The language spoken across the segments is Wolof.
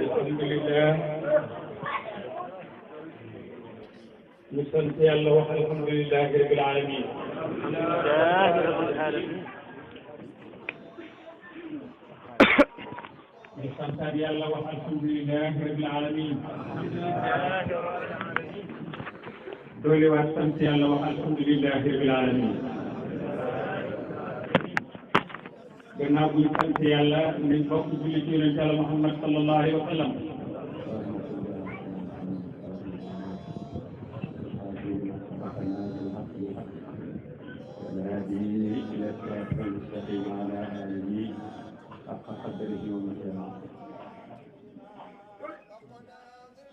alhamdulillah ñu sant yàlla wax alhamdulillahi rabbil alamin ñu santaat yàlla wax alhamdulillahi rabbil alamin doole waat sant yàlla wax alhamdulillahi rabbil alamin gannaaw bu ñu sant yàlla nañ bokk julli ci yonent yàlla Muhammad sallallahu alayhi wa sallam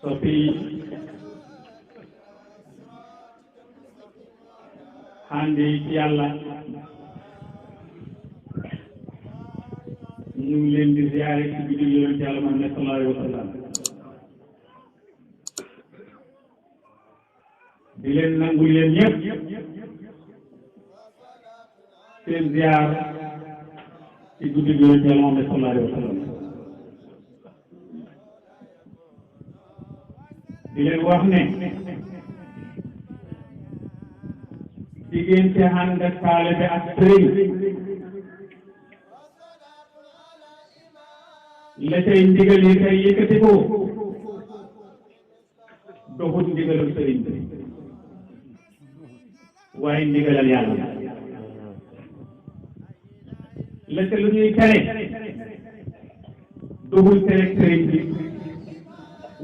soppi hande ci yàlla ñu ngi leen di ziare ci biir yonent yàlla Muhammad sallallahu alayhi wa sallam di leen nangul leen ñëpp seen ziar ci guddi gi yonent yàlla Muhammad sallallahu alayhi wa sallam di leen wax ne diggante ànd ak taalibe ak sëriñ la tey ndigal yi tey yëkkati ko doxut ndigalal sëriñ waaye ndigalal yàlla la ca lu ñuy tere doxul tere sëriñ bi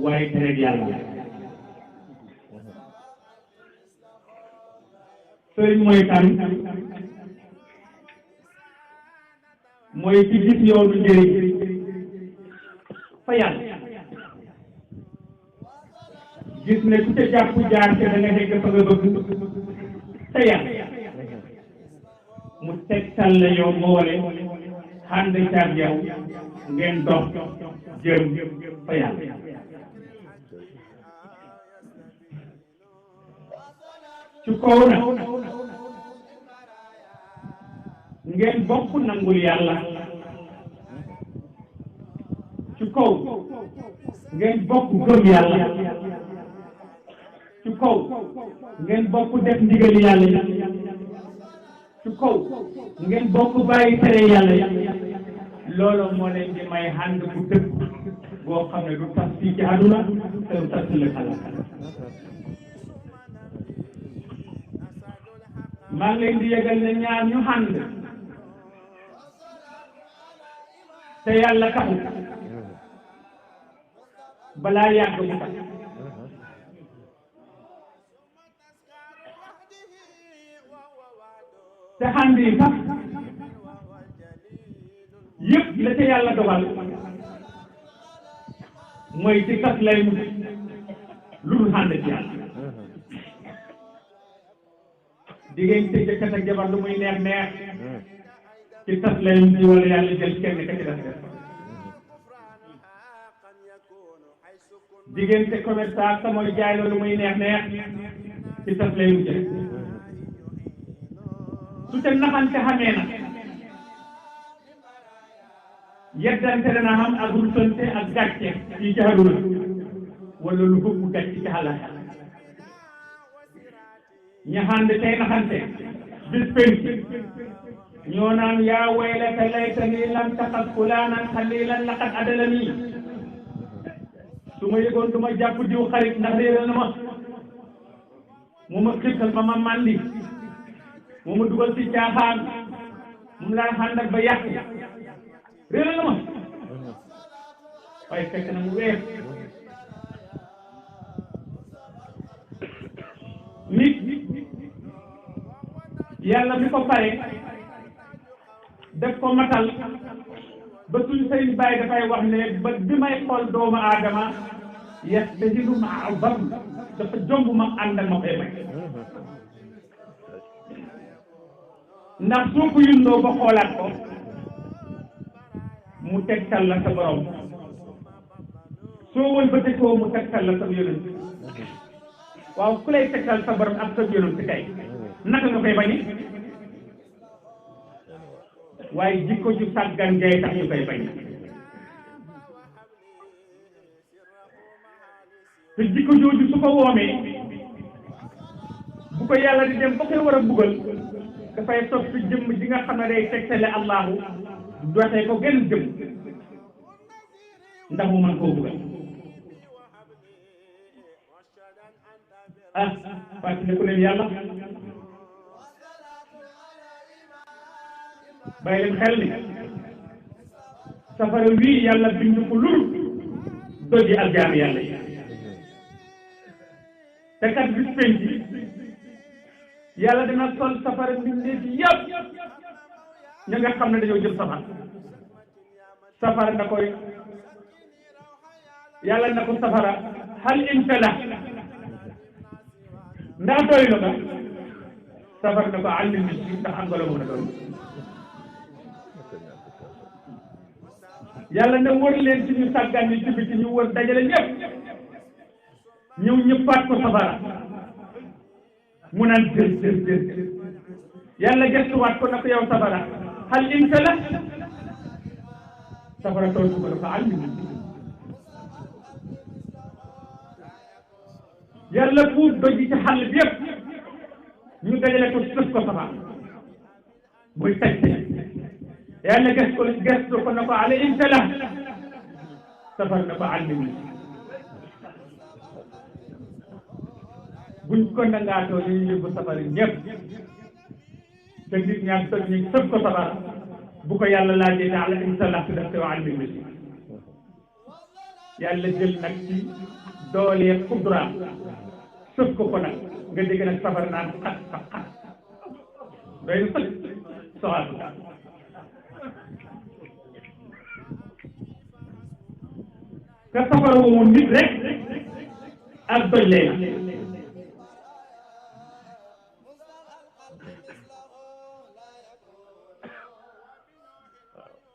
waaye tere yàlla sëriñ mooy kan mooy ci gis yoonu njëriñ fa yàlla gis ne ku ca jàpp jaar te da nga nekk fa nga bëgg te yàlla mu tegtal la yow moo wale ànd caag yow ngeen dox jëm fa yàlla ci kaw na ngeen bokk nangul yàlla ci kaw ngeen bokk gëm yàlla ci kaw ngeen bokk def ndigal yàlla ci kaw ngeen bokk bàyyi tere yàlla loolu moo leen di may ànd bu dëgg boo xam ne du tas fii ci àdduna te du tas la xalaat maa ngi leen di yëgal ne ñaar ñu ànd te yàlla taxul balaa yàgg mu tax te ànd yi sax yëpp la ca yàlla dogal mooy ci tas lay mujj lu dul ànd ci yàlla diggante jëkkër ak jabar lu muy neex neex ci tas lay mujj wala yàlla jël kenn ka ci def diggante commerçant sa mooy jaay la lu muy neex neex ci tas lay mujj su ca naxante xamee na yeddante dana xam ak rusante ak gàcce ci jaxaduna wala lu bëgg gàcce ci xalaat ñaxande tey naxante bis penc ñoo naan yaa waylata laytani lam taxas fulaanan xalilan laqad adalani su ma yëgoon du ma jàpp diw xarit ndax réeral na ma mu ma xirtal ma mandi mu ma dugal ci caaxaan mu daan xànd ak ba yàq réeral na ma waaye fekk na mu weex nit yàlla mi ko pare def ko matal ba suñ sëriñ Baay dafay wax ne ba bi may xool doomu aadama yes dajilu ma bam dafa jomb ma ànd ak ma koy may ndax soo ko yundoo ba xoolaat ko mu tegtal la sa borom soo wëlbatikoo mu tegtal la sa yonent waaw ku lay tegtal sa borom ak sa yonent si kay naka nga koy bañi waaye jikko ju sàggan ngay tax ñu koy bañ te jikko jooju su ko woomee bu ko yàlla di dem ba koy war a buggal dafay soppi jëmm ji nga xam ne day tegtale allahu doxee ko gën jëm ndax mu mën koo buggal fàttaliku leen yàlla bàyyi leen xel ni safara wii yàlla bind ko lul doji ak jaami yàlla yi te kat bis penc yàlla dina sol safara mbindeef yëpp ña nga xam ne dañoo jëm safara na koy yàlla na ko safara hal imtala ndax doy na ko safara na ko àllin bi ndax am nga la mën a doy yàlla na wër leen ci ñu sàggan ni ci biti ñu wër dajale ñëpp ñëw ñëppaat ko safara mu naan jël yàlla gëstuwaat ko na ko yow safara hal imtala safara tool ko dafa àllin yàlla puus doji ci xàll bi yëpp ñu dajale ko sëf ko safara muy taj yàlla gëstu ko na ko ala imtala safara na ko àllin buñ ko nangaatoo dañuy yóbbu safara ñëpp te nit ñaar toj ñu sëf ko safara bu ko yàlla laajee ne ala imtala si daf teew àllin bi yàlla jël nag ci doolee kudra sëf ko nag nga dégg nag safara naan xat doy na sëg soxal te safara woowu nit rek ak doj lay na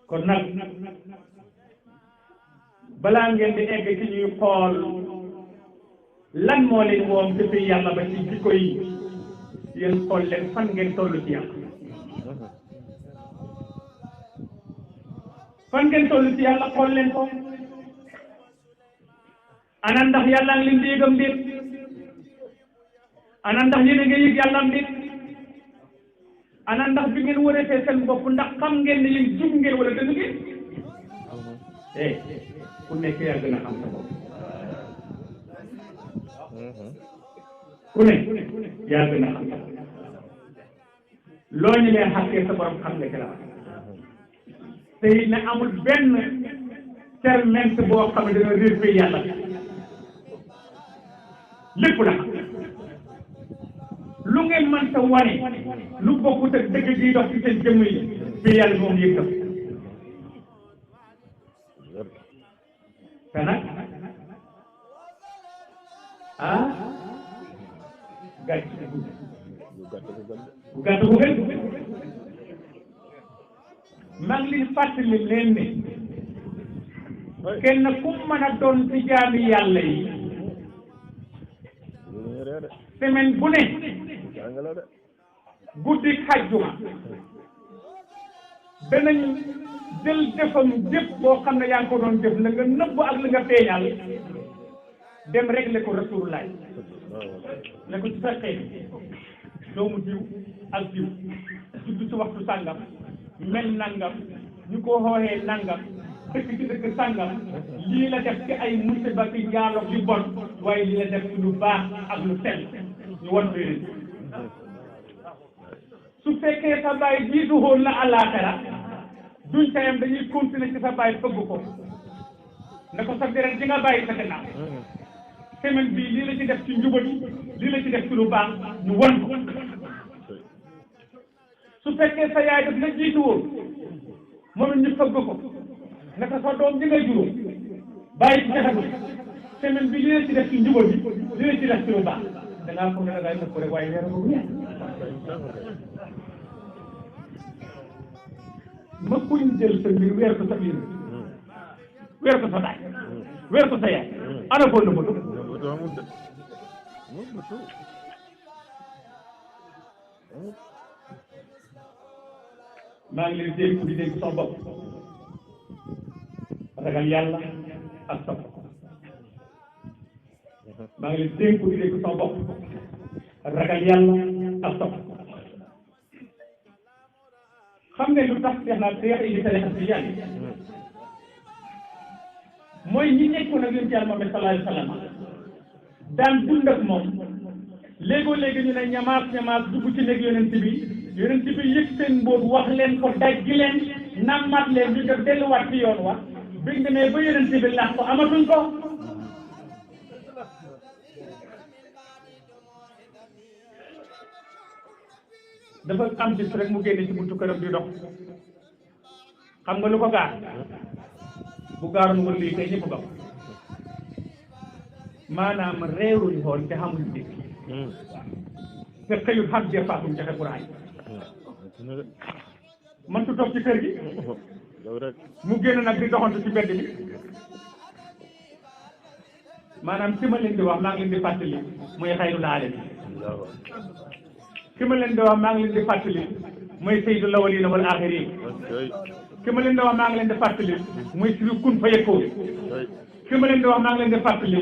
kon nag balaa ngeen di egg ci ñuy xool lan moo leen woom ci fi yàlla ba ci jikko yi yéen xool leen fan ngeen toll ci yàlla fan ngeen toll ci yàlla xool leen ko ana ndax yàlla ngi leen di yëgam déet ana ndax yéen a ngi yëg yàlla am déet ana ndax bi ngeen wëreetee seen bopp ndax xam ngeen ne yéen jub ngeen wala dëgg ngeen ku nekk yaa gën a xam sa bopp ku ne yaa gën a xam sa bopp loo ñu leen xàkkee sa borom xam nga ci la te it ne amul benn ferment boo xam ne dana réer fi yàlla lépp la lu ngeen mën ta wane lu bokkut ak dëgg gi dox ci seen jëmm yi fi yàlla moom yëg daf te nag gàcc bu gàtt bu gën maa ngi leen fàttali leen ne kenn ku mën a doon ci jaami yàlla yi semaine bu ne guddi xajjuma danañ jël defam jëpp boo xam ne yaa ngi ko doon jëf la nga nëbb ak la nga feeñal dem régler ko rasulullah ne ko ci sa xeet doomu diw ak diw judd ci waxtu sàngam mel nangam ñu ko xooxee nangam dëkk ci dëkk sàngam lii la def ci ay musiba ci njaaloog yu bon waaye lii la def ci lu baax ak lu sell ñu wan leen su fekkee sa baay jiitu woon la àllaaxira duñ ca yam dañuy continuer ci sa baay bëgg ko ne ko sa deret di nga bàyyi sa gannaaw semaine bii lii la ci def ci njubati lii la ci def ci lu baax ñu wan ko su fekkee sa yaay daf la jiitu woon moom it ñu fëgg ko ne ko sa doom di nga juróom bàyyi ci jaxatu semaine bi li la ci def ci njubal bi li la ci def ci lu baax dangaa foog ne da ngay nëpp rek waaye leer ko bu ñeent ma kuñ jël sa mbir weer ko sa biir weer ko sa daay weer ko sa yaay ana foo nëbbatu maa ngi leen dénk di dénk sa bopp ragal yàlla ak sa bopp maa ngi leen dénku di dénku sama bopp ragal yàlla ak topp xam ne lu tax seex naa seex yi di tarixa si yàlla mooy ñi nekkoon ak yonent yàlla Muhammad sallallahu alayhi wa sallam daan dund ak moom léegoo léegi ñu ne ñamaas dugg ci néeg yonent bi yëg seen mbóot wax leen ko dajji leen nammat leen ñu def delluwaat ci yoon wa biñ demee ba yonent bi lax ko amatuñ ko dafa am bis rek mu génne ci buntu këram di dox xam nga lu ko gaar bu gaaroon wër lii tey ñëpp gam maanaam réeruñ xool te xamuñ dégg te xëyul xam dépassum joxe pour añ man tu toog ci kër gi mu génn nag di doxantu ci mbedd bi maanaam ki ma leen di wax maa ngi leen di fàttali muy xayrul aalamiin ki ma leen di wax maa ngi leen di fàttali muy sayyidul awwaliina wal aaxiriin ki ma leen di wax maa ngi leen di fàttali muy si kun fa yëkkoo ki ma leen di wax maa ngi leen di fàttali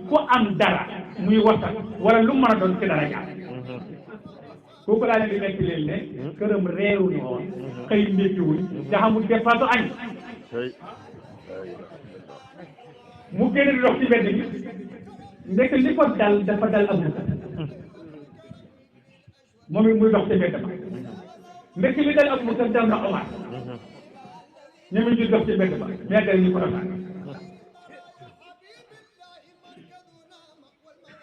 ku am dara muy wasa wala lu mën a doon ci dara jaar kooku laa leen di nekk leen ne këram réeru ñu woon xëy ndékkiwuñ te xamul dépasse añ mu génn di dox ci mbedd bi ndekk li ko dal dafa dal Abu Bakar moom it muy dox ci mbedd ba ndekk li dal Abu Bakar dal na Omar ñoom it ñu dox ci mbedd ba mais dal ñu ko doxal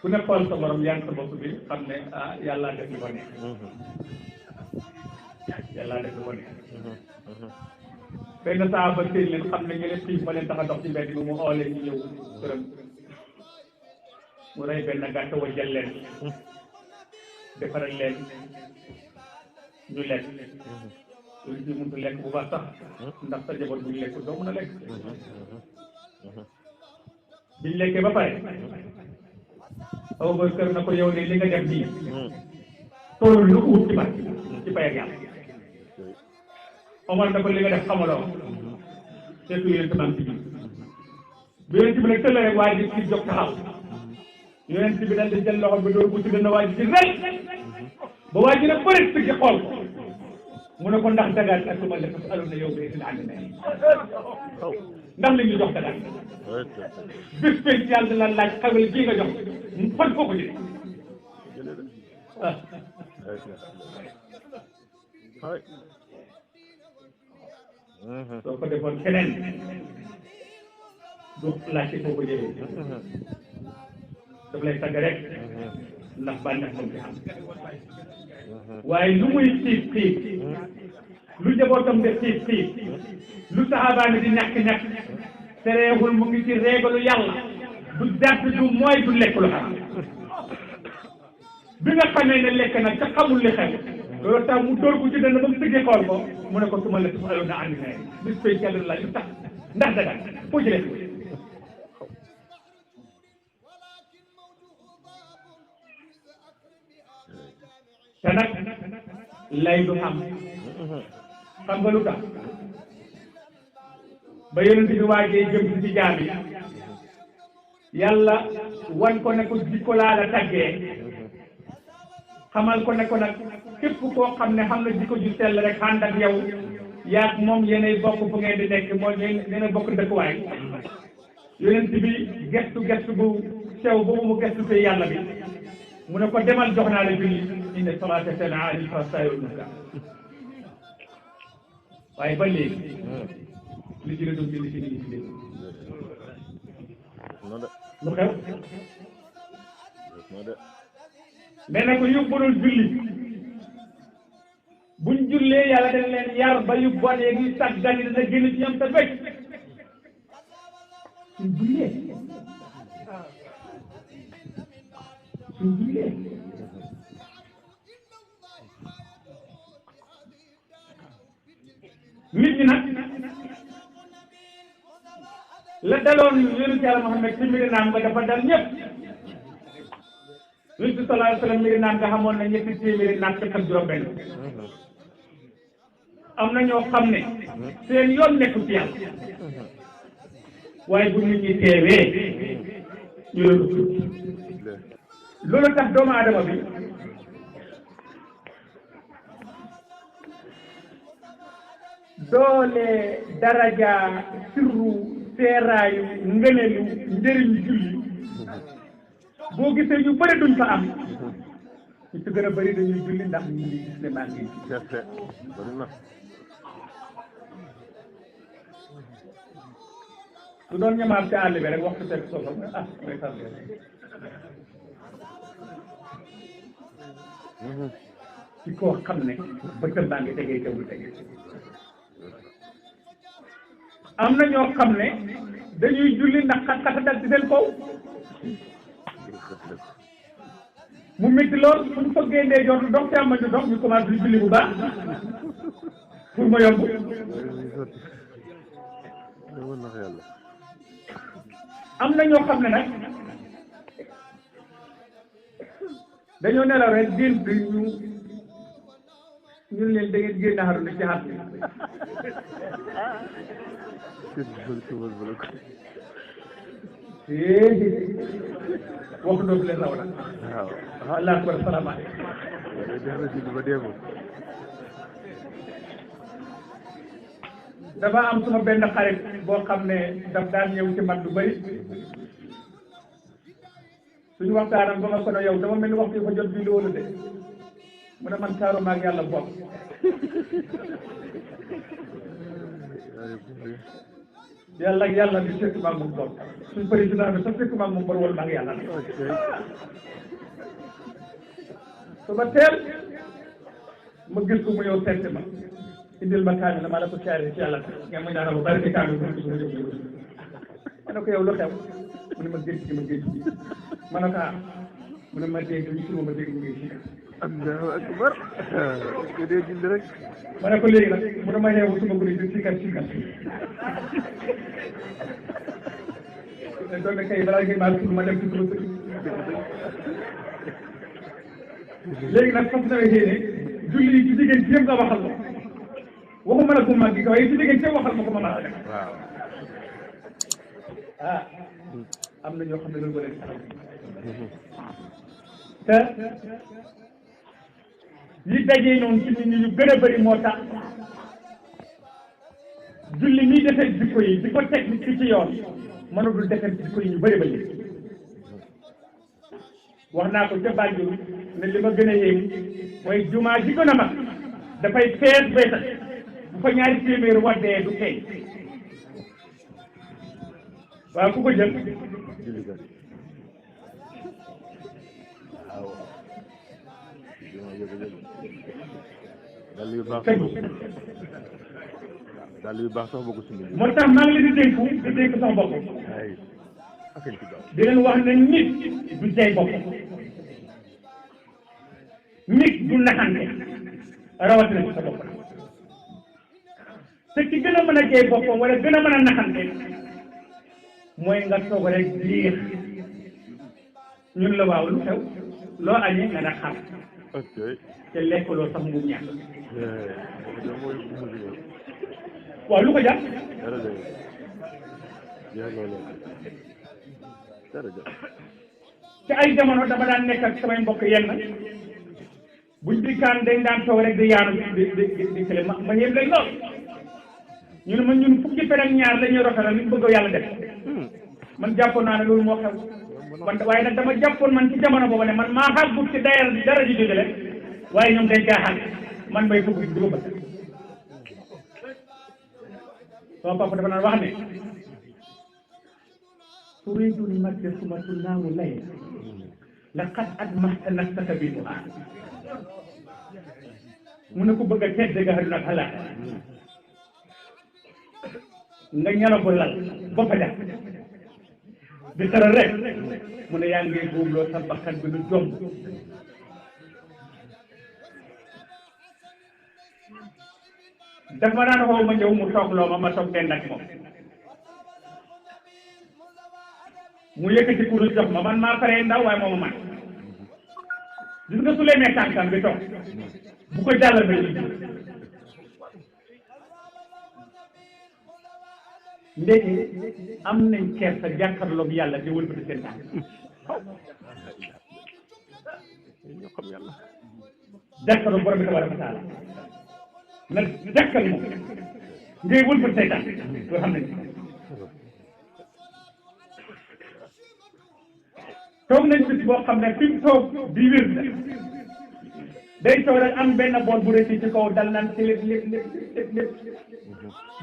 ku ne xool sa borom yaa ngi sa bopp bi xam ne ah yàlla def lu ko neex yàlla def lu ko neex benn saa ba seen leen xam ne ñu leen xiif ba leen tax a dox ci mbedd bi mu oo leen ñu ñëw këram mu rey benn gàtt wajjal leen defaral leen ñu lekk loolu ci mënut lekk bu baax sax ndax sa jaboot bu ñu lekk doo mën a lekk biñ lekkee ba pare aw ba kër na ko yow ne li nga def nii toolu lu ut ci barke ci pay ak yàlla Omar na ko li nga def xamaloo fekk yonent man ci bi yonent bi nag tëll rek waa ji ci jóg taxaw yonent bi daal di jël loxo bi door bu ci dana waa ji ci rek ba waa ji nag bëri si xool ko mu ne ko ndax dagaat ak suma lekk alu na yow bee dina ànd na ndax li ñu jox dagaat bés penc yàlla dina laaj xawel kii nga jox fan foo ko jëlee soo ko defoon keneen du laajte foo ko jëlee daf lay tagg rek ndax bànneex moom bi am waaye lu muy xiif xiif lu njabootam de xiif xiif lu saxaabaani di ñàkk-ñàkk tereewul mu ngi ci réegalu yàlla du jàpp du mooy du lekk lu xaram bi nga xamee ne lekk nag te xamul li xew loolu tax mu dóor ko ci dana ba mu tëggee xool ko mu ne ko su ma lekk su aloon na andi na bis koy yàlla la lu tax ndax daga foo ci lekk te nag lay du am xam nga lu tax ba yonent bi waajee jëm ci jaam yi yàlla wan ko ne ko jikko laa la taggee xamal ko ne ko nag képp koo xam ne xam na jikko ju sell rek ànd ak yow yaag moom yéenay bokk fu ngeen di nekk mooy yéenay bokk dëkkuwaay yonent bi gestu bu sew boobu mu gestu te yàlla bi mu ne ko demal jox naa la julli inna salaata tanhaa anil fahshaa'i wal munkar waaye ba léegi li ci la doon jënd ci nit ñi dégg lu xew nee na ko yóbbulul julli buñ jullee yàlla dañ leen yar ba yu bon yeeg yu sàggan yi dana génn ci ñoom te fekk suñ jullee nit ñi nag la daloon yonent Yàlla Muhammad ci mbiri naam nga dafa dal ñëpp yonent bi sallallahu alayhi wa sallam mbiri naam nga xamoon na ñetti téeméeri naam ak juróom-benn am na ñoo xam ne seen yoon nekku ci yàlla waaye bu nit ñi teewee ñu la dugg loolu tax doomu aadama bi doole daraja sirru seeraayu ngëneelu njëriñu julli boo gisee ñu bëri duñ fa am ñu ci gën a bëri dañuy julli ndax ñu ngi gis ne maa ngi su doon ñamaam ci àll bi rek waxtu fekk soo xam ah mooy tardé ci koo xam ne bëtam baa ngi tegee jaww tegee am na ñoo xam ne dañuy julli ndax xat-xat dal ci seen kaw mu métti lool suñ fëggee ndey joor dox ci am du dox ñu commencé di julli bu baax pour ma yomb am na ñoo xam ne nag dañoo nelaw rek génn ñu leen da ngeen génn xaru ne ci xat bi waxu dootu leen raw nag waaw allah akbar salaamaaleykum dafa am suma benn xarit boo xam ne daf daan ñëw ci man du bëri suñu waxtaanam ba ma ko ne yow dama mel ni waxtu yi fa jot bi loolu de mu ne man saaru maag yàlla bokk yàlla ak yàlla di fekk maag moom bokk suñ président bi sax fekk maag moom bor wala maag yàlla suba teel ma gis ko mu ñëw seet ma indil ma kaamil maa la ko caaree ci yàlla nga ma ñaanal bu bari ci kaamil bu ma jóg ma ne ko yow lu xew mu ne ma gént gi ma gént gi ma ne ko ah mu ne ma dégg ñu ci ma dégg ñu ngi si Allahu akbar ko dee julli rek ma ne ko léegi nag mu ne ma yeewu suma guddi di sikkat doon na kay balaa ngeen maa tudd ma dem ci suma sëriñ léegi nag fas na yéene julli yi ci jigéen ci yëpp nga waxal la waxuma la bu mag gi waaye ci jigéen ci waxal ma ko ma maa def waaw ah am na ñoo xam ne loolu ba leen te yi dajee noonu ci nit ñi ñu gën a bëri moo tax julli ñuy defee jikko yi di ko teg ci ci yoon mënul defee jikko yi ñu bëri ba léegi wax naa ko ca Banjul ne li ma gën a yéem mooy jumaa ji gën a mag dafay fees beesal bu fa ñaari téeméer waddee du feeñ waaw ku ko jël dal yu baax dal yu baax sax bokku ci mbir moo tax maa ngi leen di dénk sama bopp di leen wax ne nit du jay bopp nit du naxante rawatina ci sa bopp te ki gën a mën a jay boppam wala gën a mën a naxante mooy nga toog rek liir ñun la waaw lu xew loo añee nga da xam te lekkaloo sax mu ñàkk waaw lu ko jàpp ci ay jamono dama daan nekk ak samay mbokk yenn buñ dikkaan dañ daan toog rek di yaanu di kële ma yéen lay lool ñu ne ma ñun fukki fen ak ñaar la ñuy rafetal li bëgg yàlla def man jàppoon naa ne loolu moo xew man waaye nag dama jàppoon man ci jamono boobu ne man maa xaal but ci dara ji jógele waaye ñoom day jaaxal man may fukki di ko bëgg sama papa dafa naan wax ne turidul madda suma tunaamu lay laqad admahta nafsaka bi du'a mu ne ko bëgg a tedd ga àdduna ak xalaat nga ñala ko lal ba fa def di tara rek mu ne yaa ngi góobloo sa bakkan bi lu jomb dafa naan xaw ma ñëw mu toog loo ma toog dend ak moom mu yëkkati kurus jox ma man maa paree ndaw waaye mooma man gis nga su lemee tànkam bi toog bu ko jàllal ba ndeke am nañ kersa jàkkaarloog yàlla di wëlbati seen tànk ñoo xam yàlla jàkkaarloog borom bi tabaraka wa taala nag jàkkal moom ngay wëlbati say tànk loolu xam nañ toog nañ bis boo xam ne fi mu toog di wér la day toog rek am benn bool bu rëcc ci kaw dal naan ci lépp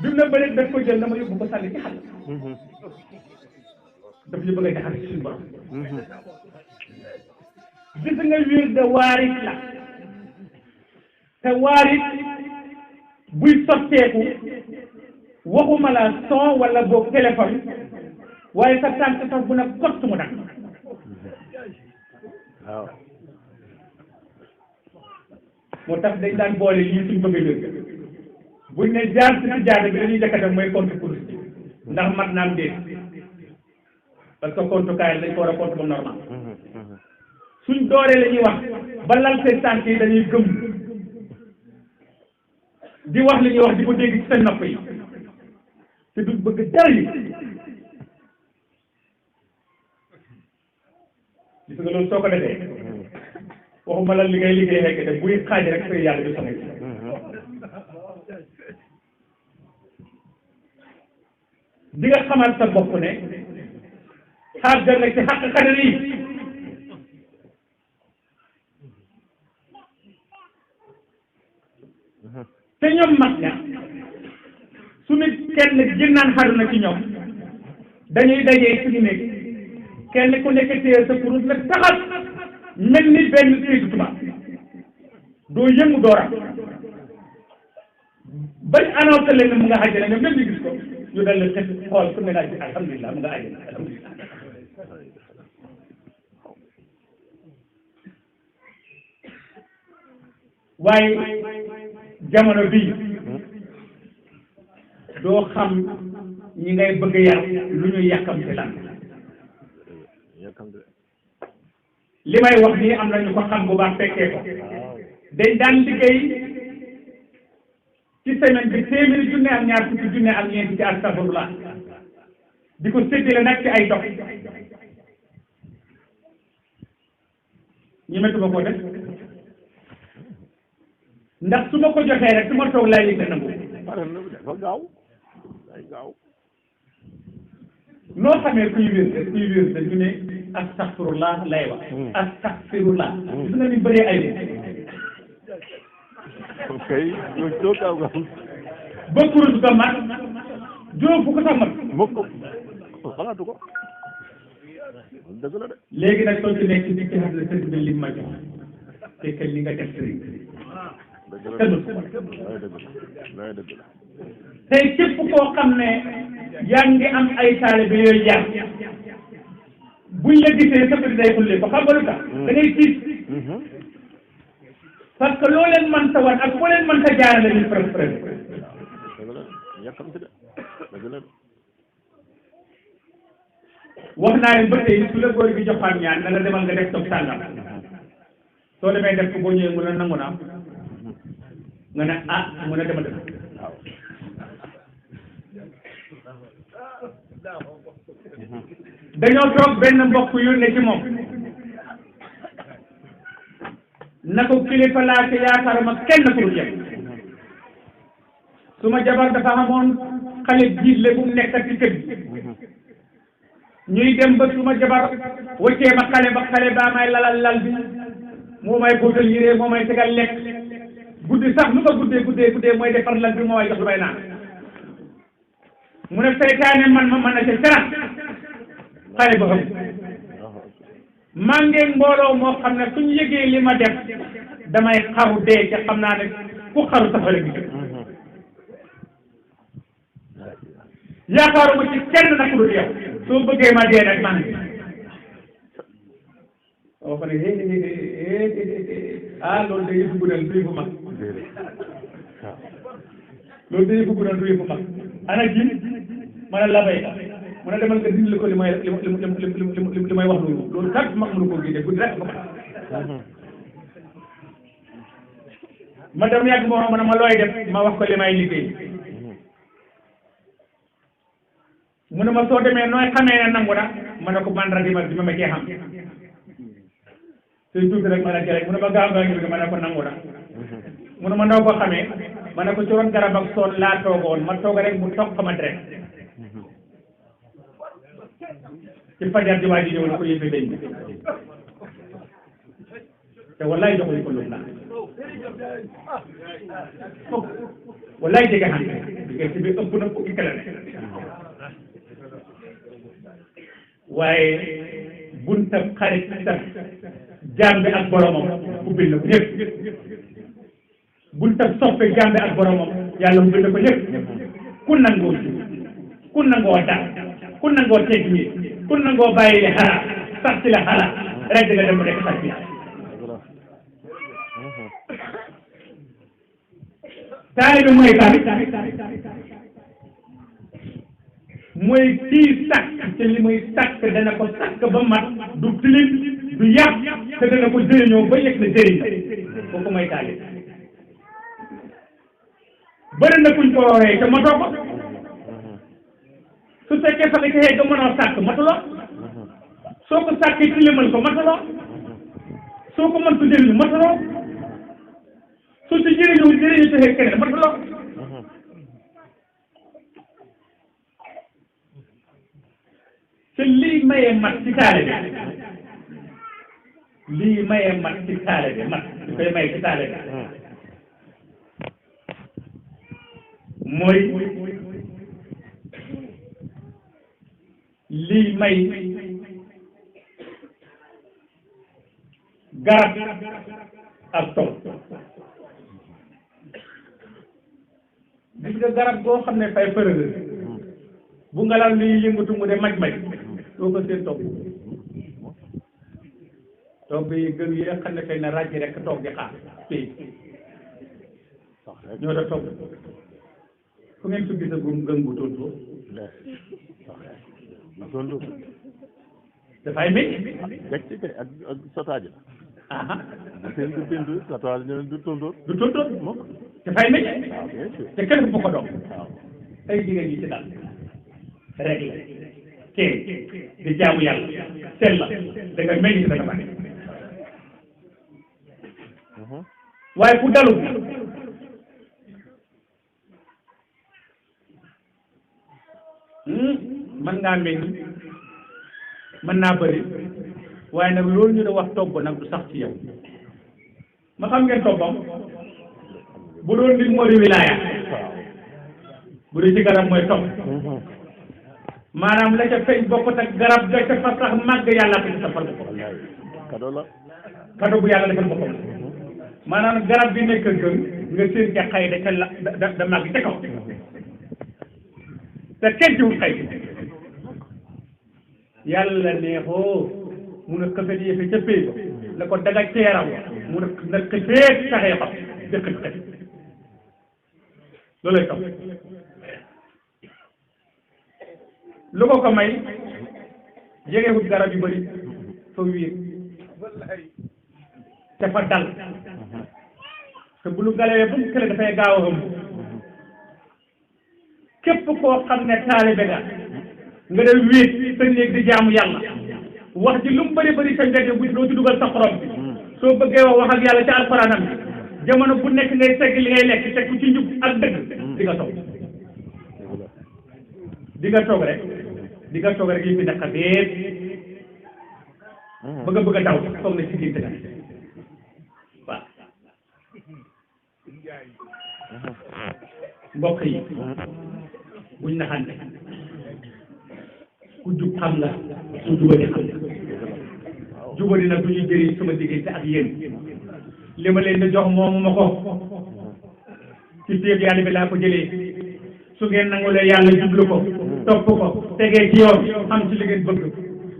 bi mu ne bëri daf ko jël dama yóbbu ko sànni ci xal daf ñu bëgg a jaxase ci suñu borom gis nga wér de waarit la te waarit buy sotteeku waxuma la son wala boog téléphone waaye sa tànk sax bu ne kott mu nag waaw moo tax dañ daan boole lii suñ bëgg a wér buñ ne jaar si jaada bi dañuy jëkk a def mooy compte course ndax mat naam déet parce que compte kaay dañ ko war a compte ba normal suñ dooree la ñuy wax ba lal seen tànk yi dañuy gëm di wax li ñuy wax di ko dégg ci seen nopp yi te duñ bëgg dara yi gis nga loolu soo ko defee waxuma la li ngay liggéey xekk def buy xaaj rek fay yàlla du soxla di nga xamal sa bopp ne xaajal na ci xàq xadar yi te ñoom mag ña su nit kenn génnaan xaru na ci ñoom dañuy dajee suñu nekk kenn ku nekk téye sa kurus nag taxal mel ni benn séedu tubaab doo yëngu doora bañ annoncé leen ne mu nga àjjana nga mel ni gis ko ñu dal la xet xool ku ne daal ci alhamdulilah mu nga àjjana alhamdulilah waaye jamono bii doo xam ñi ngay bëgg a yar lu ñu yàkkam ci lan li may wax nii am na ñu ko xam bu baax fekkee ko dañ daan liggéey ci semaine bi téeméeri junne ak ñaar fukki junne ak ñeenti ci astafurlah di ko séddale nag ci ay dox ñi metuma ko def ndax su ma ko joxee rek su ma toog laay yëg nangu dafa gaaw day gaaw noo xamee kuy wér ñu ne astaghfirullah lay wax astaghfirullah gis nga ni bëree ay ok loolu doo gaaw gaaw ba kurus ga mat juróom fukk sax mat mokk xalaatu ko dëgg la de léegi nag soo ci nekk di ci xam ne sëñ bi li ma jox te li nga def sëriñ tey képp koo xam ne yaa ngi am ay taalibe yooyu jaar buñ la gisee sa bët day xullee ko xam nga lu tax da ngay tiit parce que loo leen mën ta wan ak foo leen mën ta jaarale ñu preuve wax naa leen ba tey su la góor gi joxaan ñaan na la demal nga def toog sàngam soo demee def ko boo ñëwee mun a nangu naa nga ne ah mun a dema def dañoo toog benn mbokk yónnee ci moom na ko kilifa laa ci yaakaaruma kenn ku dul yow su ma jabar dafa amoon xale jiitle bu mu nekk ci kër gi ñuy dem ba su ma jabar wëccee ma xale ba xale baa may lalal lal bi moo may góotal yére moo may tegal lekk guddi sax lu ko guddee mooy defar lal bi moo may jox lu may naan mu ne seytaane man ma mën a ca dara xale ba xam maa ngeen mbooloo moo xam ne suñu yëgee li ma def damay xaru dee ca xam naa ne ku xaru safara gi yaakaaruma ci kenn nag lu yow soo bëggee ma dee nag maa ngi oo fa ne ah loolu da yëfu gudal du yëfu mag loolu da yëfu gudal du yëfu mag ana jim ma ne la bay mu ne demal nga dindi ko li may wax loolu kat mag mënu ko génne guddi rek ko ma dem yàgg moo ma ne ma looy def ma wax ko li may liggéey mu ne ma soo demee nooy xamee ne nangu na ma ne ko mandarga ma ma cee xam suy tuuti rek ma ne rek mu ne ma gaaw ngaa ngi ma ne ko nangu na mu ne ma ndaw ko xamee ma ne ko ci ron garab ak soon laa toogoon ma toog rek mu toog ma direct ci fajar ji waa ji ñëw na ko yëfee dañ te wallaay joxuñu ko lu naa wallaay jege xam diggante bi ëpp na fukki kilomètre waaye buntab xarit sax jaam bi ak boromam ubbil na ko ñëpp buntab soppe jaam bi ak boromam yàlla ubbil na ko ñëpp ku nangoo ji ku nangoo daal ku nangoo teg ñi ku nangoo bàyyi li xalaat sax ci la xalaat rek di nga dem nekk sax bi taalibe mooy mooy kii sàkk te li muy sàkk dana ko sàkk ba mat du tilim du yàq te dana ko jëriñoo ba yëg na jëriñ la kooku mooy taalibe bëri na kuñ ko woowee te matoo ko su fekkee fa nga ci nga mënoo sàkk matuloo soo ko sàkkee tilimal ko matuloo soo ko mën ko jëriñu matuloo su ci jëriñu te keneen matuloo te lii mayee mat ci taalibe lii mayee mat ci taalibe mat di koy maye ci taalibe mooy lii may garab ak tool gis nga garab goo xam ne fay fërëg bu ngelaw li yëngatu mu de maj doo ko seen toog toog yi gën yi xam ne fay na ràjj rek toog di xaar fii ñoo da toog fu ngeen su gisa bu gën bu tontu dafay métti ak sotaaji aha seen du bindu sotaaji ñu du tontóor mukk dafay métti te kenn bu ko doom ay jigéen yi ci daal rek la kee di jaamu yàlla sell la da nga mel ni da nga bari waaye ku dalu mën ngaa mel ni mën naa bëri waaye nag loolu ñu da wax togg nag du sax ci yow ma xam ngeen toggam bu doon li moo di wilaaya bu dee ci garab mooy togg maanaam la ca feeñ bokkut ak garab ga ca fa sax màgg yàlla ko ci safal ko kado bu yàlla defal boppam maanaam garab bi nekk gën nga seen ca xay da ca la da màgg ca kaw te kenn ci wut xay yàlla neexoo mun a xëfet yëfe ca pay ba la ko daga ceeraw mun a na xëfeet saxee xam dëkk xëf loolay tax lu ko ko may jegewut garab yu bëri fa wiir te fa dal te bu lu galewee bu mu kële dafay gaaw a ëmb képp koo xam ne taalibe nga dem wéet sa néeg di jaamu yàlla wax ji lu mu bëri bëri sa njëriñ bu doo ci dugal sa xorom bi soo bëggee wax ak yàlla ci alxuraanam bi jamono bu nekk ngay segg li ngay lekk teg ci njub ak dëgg di nga toog di nga toog rek yi fi nekk beet bëgg a daw toog na ci biir dëgg waaw mbokk yi buñ naxante ku jub xam nga ku jubadi xam nga jubadi nag du ñuy jëriñ sama diggante ak yéen li ma leen di jox moomu ma ko ci téeb yàlla bi laa ko jëlee su ngeen nangulee yàlla jublu ko topp ko tegee ci yoon am ci li ngeen bëgg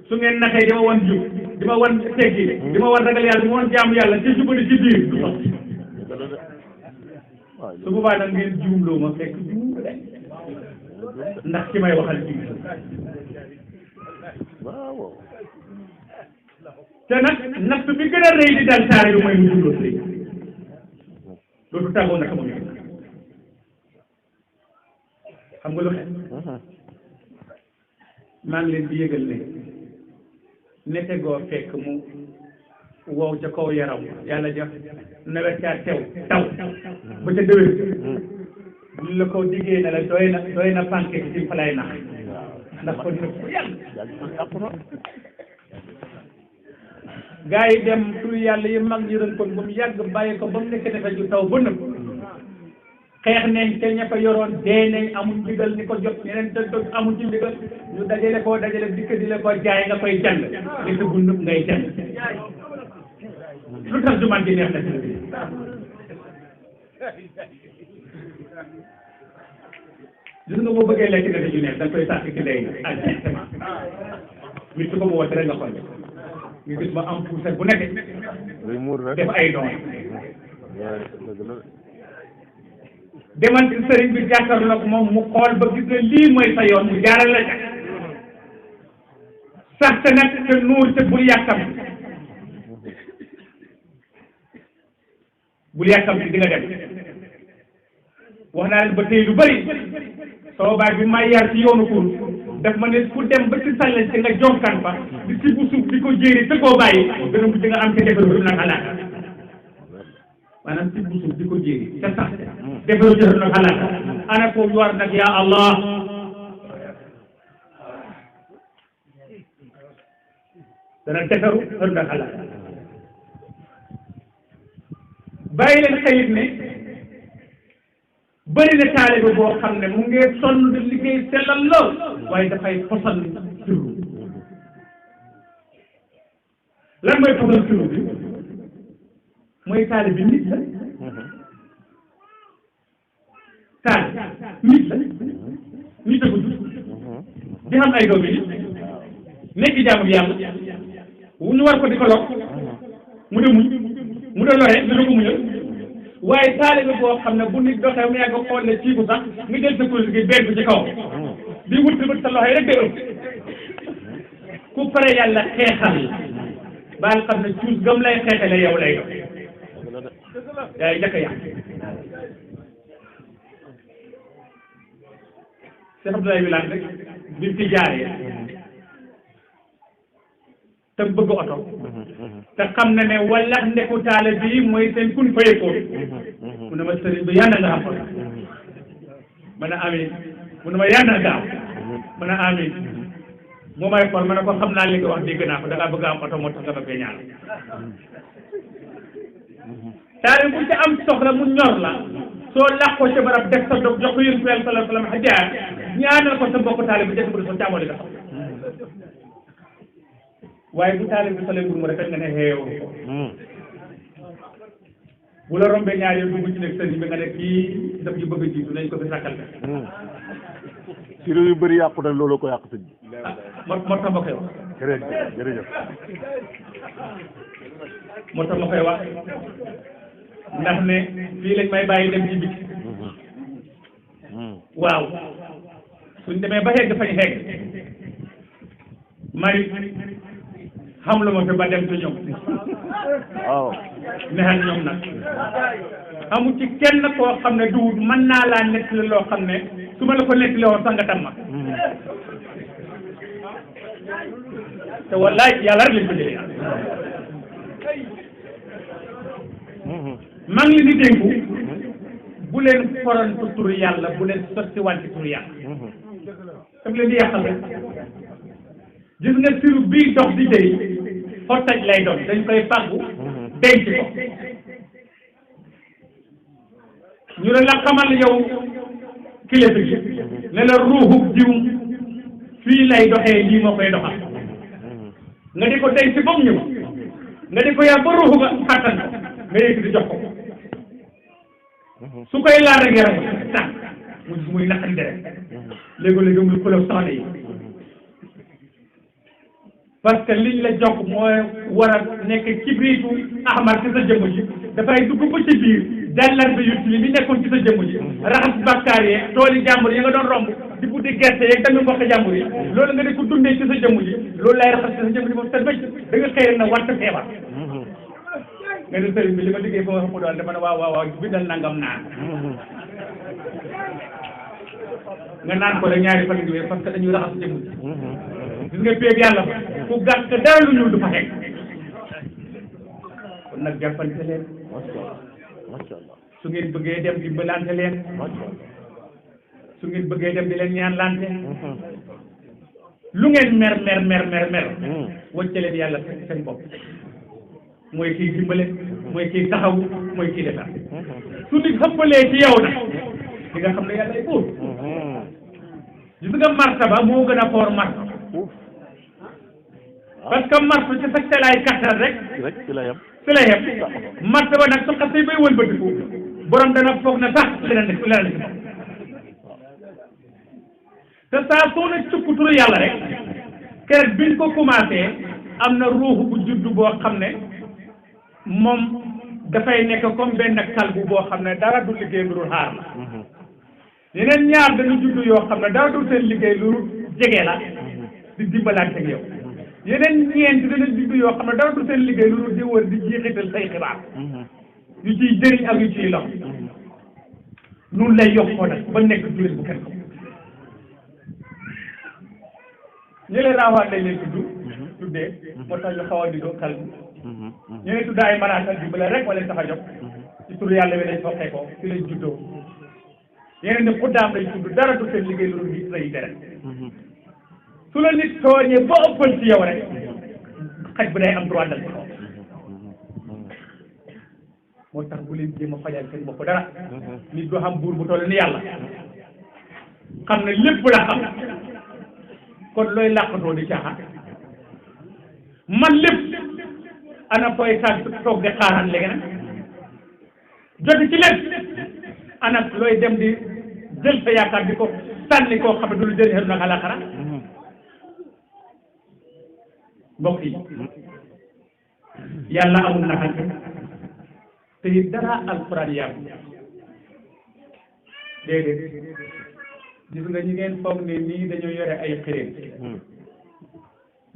su ngeen naxee di ma wan jub di ma wan teggi di ma wan ragal yàlla di ma wan jaamu yàlla ci jubadi ci biir du sotti su boobaa nag ngeen juumloo ma fekk juum de ndax ci may waxal juum te nag natt bi gën a rëy di dal saare yu mooy mu juumloo sëy loolu tàggoo nag sama yoon xam nga lu xew maa ngi leen di yëgal ne nete goo fekk mu wow ca kaw yaram yàlla def nawet caa tew taw ba ca déwén buñ la ko diggee ne la doy na panque ci fa lay nax ndax ko dina ko yàgg gaa yi dem tur yàlla yi mag ñi doon kon ba mu yàgg bàyyi ko ba mu nekk defe ju taw ba nëb xeex nañ te ña ko yoroon dee nañ amul ndigal ni ko jot ñeneen te amul ci ndigal ñu dajale dikk di la ko jaay nga koy jàng li sa gu nëb ngay jàng lu tax jumaan ji neex na ci gis nga boo bëggee lekk nga dañu neex da nga koy sàkk ci ndey ak directement nit su ko mu woote rek nga xool ñu gis ma am puusal bu nekk def ay doon demal ci sëriñ bi jàkkaarloog moom mu xool ba gis ne lii mooy sa yoon mu jaaral la ca sax te nag te nuur te bul yàkkam ci di nga dem wax naa leen ba tey lu bëri soo baay bi may yar ci yoonu kur daf ma ne ku dem ba ci sàllen ci nga jonkan fa di si bu suuf di ko jéeri te koo bàyyi dana mujj nga am te defaru nag alaaka maanaam si bu suuf di ko jéeri te sax defaru jëru nag alaaka ana ko war nag yaa allah dana defaru jëru nag alaaka bàyyi leen xëyit ne bëri na taalibe boo xam ne mu ngi sonn di liggéey sellal lool waaye dafay posal siru lan mooy posal siru bi mooy taalibe nit la nit a gudd di xam ay doomi nit nekk jaamu yàlla ñu war ko di ko lor mu de muñ mu de lore ñu ko muñal waaye taalibe boo xam ne bu nit doxee mu yàgg xool ne ciiku sax nga jël sa kuréel gi benn ci kaw di wut bët sa loxo yi rek day ëpp ku pare yàlla xeexal ba nga xam ne cuus gëm lay xeexale yow lay dox yaay njëkk a yàq Cheikh Abdoulaye Wilane rek bi fi jaaree te bëgg oto te xam na ne walax ndeku taale bii mooy seen kun fayekoon mu ne ma sëriñ bi yàlla nga xam ko ma ne amiin mu ne ma yàlla gaaw ma ne amiin moo may xool ma ne ko xam naa li nga wax dégg naa ko da ngaa bëgg am oto moo tax nga ma koy ñaan taale bu ci am soxla mu ñor la soo làqoo ca barab def sa dog jox ko yéen sallallahu alayhi wa sallam xajaar ñaanal ko sa mbokk taale bi jënd ko sa caamoo li nga xam waaye bu taalib bi solee mbir mu rek nga ne xeew bu la rombee ñaar yow dugg ci nekk sëriñ bi nga ne kii daf ñu bëgg a jiitu nañ ko fi sàkkal ci réew yu bëri yàqu nag loolu ko yàq sëñ bi moo tax ma koy wax jërëjëf moo tax ma koy wax ndax ne fii lañ may bàyyi dem ci biti waaw suñ demee ba xegg fañ xegg mari xam lu ma fi ba dem ci ñoom waaw neexal ñoom nag amu ci kenn koo xam ne duwut mën naa laa nettali loo xam ne su ma la ko nettali woon sax nga tam ma te wallaay yàlla rek lañ ko jëlee maa ngi leen di dénku bu leen forantu turu yàlla bu leen sotti wànti turu yàlla daf leen di yàqal rek gis nga siru bii dox di jëy xottaj lay doon dañ koy fàggu denc ko ñu ne la xamal yow kilifa gi ne la ruuxu jiw fii lay doxee lii moo koy doxal nga di ko denc ba mu ñëw nga di ko yaa ba ruuxu nga xàttan ko nga yëg di jox ko su koy laal rek yaram tànk mu gis muy naqandi rek léegi-léegi muy xulóog soxna yi parce que liñ la jox mooy war a nekk kibriitu ahmar ci sa jëmm ji dafay dugg ba ci biir jàllar bi yut li nekkoon ci sa jëmm ji raxas bàkkaar yi tooli jàmbur yi nga doon romb di buddi gerte yeeg tamit mbokk jàmbur yi loolu nga di ko dundee ci sa jëmm ji loolu lay raxas ci sa jëmm ji moom sa bëcc da nga xëy na wàtt feebar nga ne sëriñ bi li ma liggéey foo xam doon dama ne waaw bindal nangam naan nga naan ko rek ñaari fan yu parce que dañuy raxas jëmm gis nga péeg yàlla fa ku gàtt dara lu ñuul du fa xekk kon nag jàppante leen macha allah su ngeen bëggee dem di balante leen macha allah su ngeen bëggee dem di leen ñaan lante lu ngeen mer wacce leen yàlla seen bopp mooy kii dimbale mooy kii taxawu mooy kii defar su nit xëppalee ci yow nag di nga xam ne yàlla ay buur gis nga martaba moo gën a foor martaba parce que martu ci sa telaay kattan rek ci la yem martaba nag su xasee bay wëlbatiku borom dana foog na sax leneen ne ci bopp te saa soo ne cukk turu yàlla rek keroog biñ ko commencé am na ruuxu bu juddu boo xam ne moom dafay nekk comme benn kalbu boo xam ne dara du liggéey lu dul xaar la yeneen ñaar dañu juddu yoo xam ne dara du seen liggéey lu jege la di dimbalante ak yow yeneen ñeent dañu juddu yoo xam ne dara du seen liggéey lu dul di wër di jeexital say xibaar yu ciy jëriñ ak yu ciy lox nun lay yokkoo nag ba nekk jullit bu kenn ñële raawaat lañ leen tuddee moo tax ñu xaw a di doo kal ñu ne tudd ay malaaka bi bala rek wala tax a jóg ci turu yàlla wi lañ foqee ko ci lañ juddoo yeneen ne xuddaam lañ tudd dara du seen liggéey loolu nit lay deret su la nit tooñee ba ëppal ci yow rek xaj bu day am droit dal ci kaw moo tax bu leen jéem a fajal seen bopp dara nit doo xam buur bu toll ni yàlla xam ne lépp la xam kon looy làqatoo di caaxaan man lépp ana koy saag toog di xaaraan léegi nag joti ci lépp ana looy dem di jël sa yaakaar di ko sànni koo xam ne du lu jëriñ xel nag àllaaxira mbokk yi yàlla amul naxante te it dara alxuraan yàggu déedéet gis nga ñi ngeen foog ne nii dañoo yore ay xërëm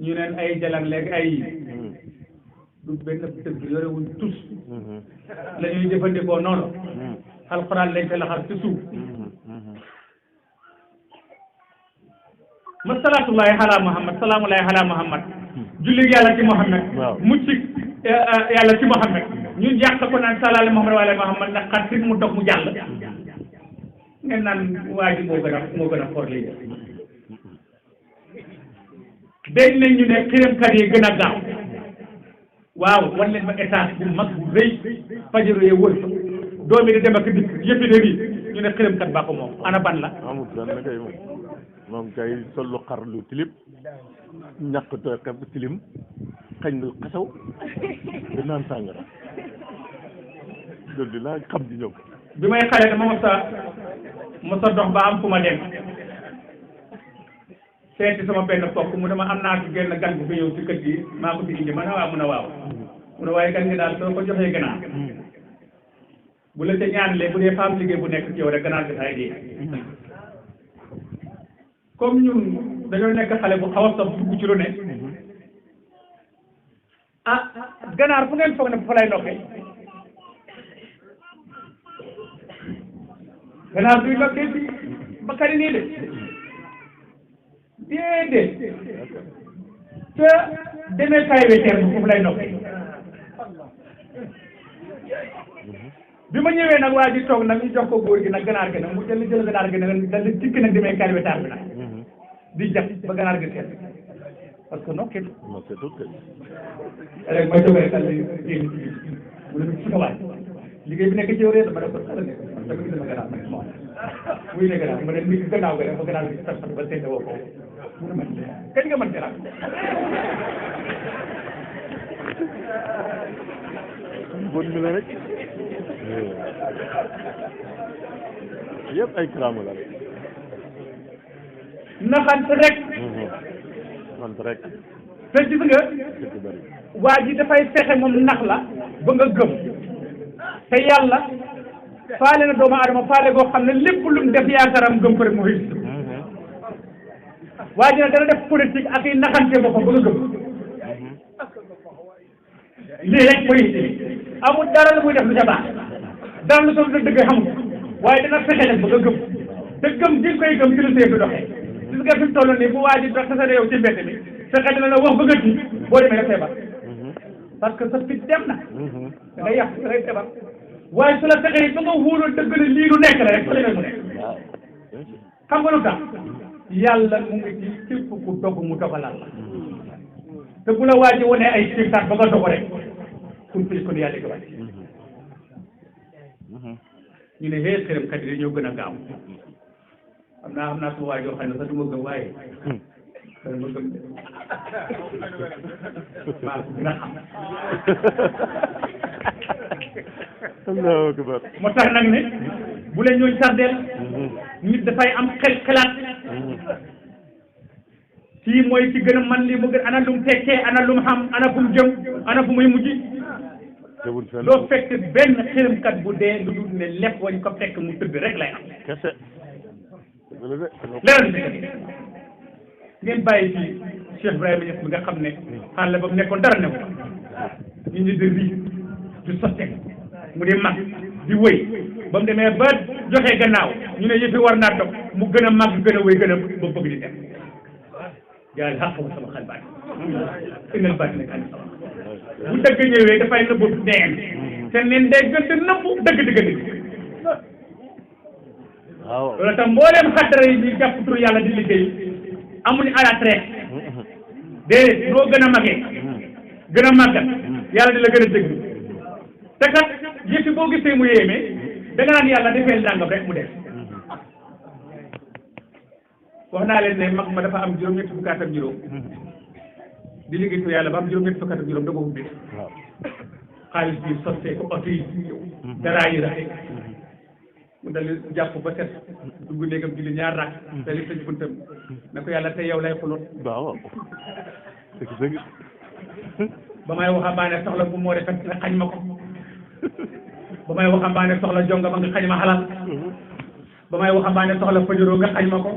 ñu neen ay jalang léegi ay du benn dëgg yore wuñ tus la ñuy jëfandikoo noonu alxuraan lañ ko laxal ci suuf ma salaatullahi ala muhammad salaamullahi ala muhammad julli yàlla ci muhammad mucc yàlla ci muhammad ñun yàq ko naan salaale muhammad wala muhammad ndax xar si mu dog mu jàll ngeen naan waa ji moo gën a for lii dégg nañ ñu ne xiramkat yi gën a gaaw waaw wan leen ma étage bu mag bu rëy fajaru yee wër fa doomi di dem ak dikk yëppi de rii ñu ne xiramkat baa ko moom ana ban la amul benn kay moom kay sollu xar lu tilib ñàkk tooy xeb tilim xañ lu xasaw di naan sàngara loolu dinaa xam di ñëw bi may xale dama mos a dox ba am fu ma dem seeti sama benn pokk mu dama am naa fi genn gan bu fi ñëw ci kër gi maa ko fi indi ma ne waaw mu ne waaw mu ne waaye gan gi daal soo ko joxee ganaar bu la ca ñaanalee bu dee femme liggéey bu nekk ci yow rek ganaar gi saay dee comme ñun dañoo nekk xale bu xaw a saf dugg ci lu ne ah ganaar fu ngeen foog ne fa lay nokkee ganaar duy nokkee ci bakkari nii de déedéet te demee kaay weteer bi foofu lay nokkee bi ma ñëwee nag waa ji toog nag ñu jox ko góor gi nag ganaar gi nag mu jël ganaar gi nag dal di tikk nag demee kaay weteer bi nag di jàpp ba ganaar gi seet parce que nokkee rek ma jógee dal di génn mu ne ci waay liggéey bi nekk ci yow rek dama def ko xale ne dama gis ma ganaar nag moom muy ne ganaar ma ne mi gannaaw ga rek ba ganaar gi sax ba seet woo ko mu ne man kañ nga mën ganaar bon mi la rek yëpp ay karaama la naxant rek te gis nga waa ji dafay fexe moom nax la ba nga gëm te yàlla faale na doomu adama faale goo xam ne lépp lu mu def yaakaaram gëm ko rek mu réussir waa ji nag dana def politique ak i naxante boppam ba nga gëm lii rek politique amul dara lu muy def lu ca baax dara lu soo dëgg xamul waaye dana fexe nag ba nga gëm te gëm di koy gëm ci lu sëy bi doxee gis nga fi mu toll nii bu waa ji dox sa yow ci mbedd mi sa xel dina la wax bëgg a tiit boo demee def feebar parce que sa fit dem na da ngay yàq da ngay feebar waaye su la fexee ba nga wóoroo dëgg ne lii lu nekk la rek fa la mu nekk xam nga lu tax yàlla mu ngi ci képp ku dogg mu dogalal la te bu la waa ji wane ay sirtaat ba nga dogo rek kun fili kon yàlla wàcc ñu ne xëy xërëm kat yi ñoo gën a gaaw xam naa suma waay yoo xam ne sax du ma gëm waaye xërëm ma gëm de maa ko gën a xam allahu akbar moo tax nag ne bu leen ñooñ sardeel nit dafay am xelaat kii mooy ci gën a man lii mu gën ana lu mu tekkee ana lu mu xam ana fu mu jëm ana fu muy mujj doo fekk benn xërëmkat bu dee lu dul ne lekk wañ ko fekk mu tëdd rek lay am kese leeral bi ngeen bàyyi ci Cheikh Ibrahima Niass bi nga xam ne xaal ba mu nekkoon dara ne ko ñu ñi di rii di sotte mu di mag di wëy ba mu demee ba joxe gannaaw ñu ne yëfi war naa dog mu gën a mag gën a wëy gën a ba bëgg di dem jaay xaq wu sama xel baat innal baat ne kan sama bu dëgg ñëwee dafay nëbbu neen te neen day gën di nëbbu dëgg di gën di waaw loolu tam mbooleem xaddara yi ñuy jàpp turu yàlla di liggéey amuñu à la traite déedéet loo gën a magee gën a màggat yàlla di la gën a déglu te kat yëfi boo gisee mu yéeme da nga naan yàlla defee ndàngam rek mu def wax naa leen ne mag ma dafa am juróom-ñetti fukki at ak juróom di liggéey turu yàlla ba am juróom-ñetti fukki at ak juróom da ko ubbi xaalis bi sottee ko oto yi daraa yi rafet mu dal jàpp ba set dugg néegam julli ñaar rakk dali tëj buntam ne ko yàlla tey yow lay xuloon waaw dëgg ba may waxambaane soxla bu moo rafet nga xañ ma ko ba may waxambaane soxla jonga ma nga xañ ma xalal ba may waxambaane soxla fajoroo nga xañ ma ko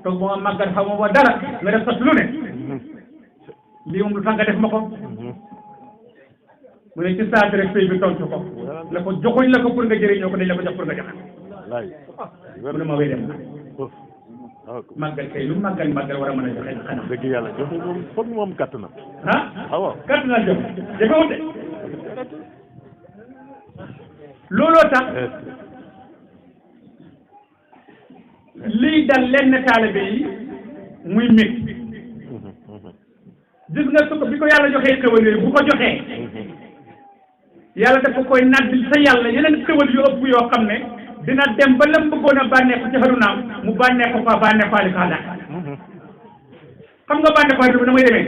toog ba ma màggat xaw ma ba dara nga def sot lu ne lii moom lu tax nga def ma ko mu ne ci saati rek sëy bi tontu ko la ko joxuñ la ko pour nga jëriñoo ko dañ la ko jox pour nga joxe mu ne ma wéy dem màggal kay lu màggal war a mën a joxe xanaa dëgg yàlla joxe moom foog moom gàtt na waaw gàtt na jox jafewut de looloo tax lii dal lenn taalibe yi muy métti gis nga su ko bi ko yàlla joxee xéwal yooyu bu ko joxee yàlla dafa koy naddil sa yàlla yeneen xéwal yu ëpp yoo xam ne dina dem ba lam bëggoon a bànneeku ci xarunaam mu bànneeku fa bànneefaali ko àllaat xam nga bànneefaali bi na muy demee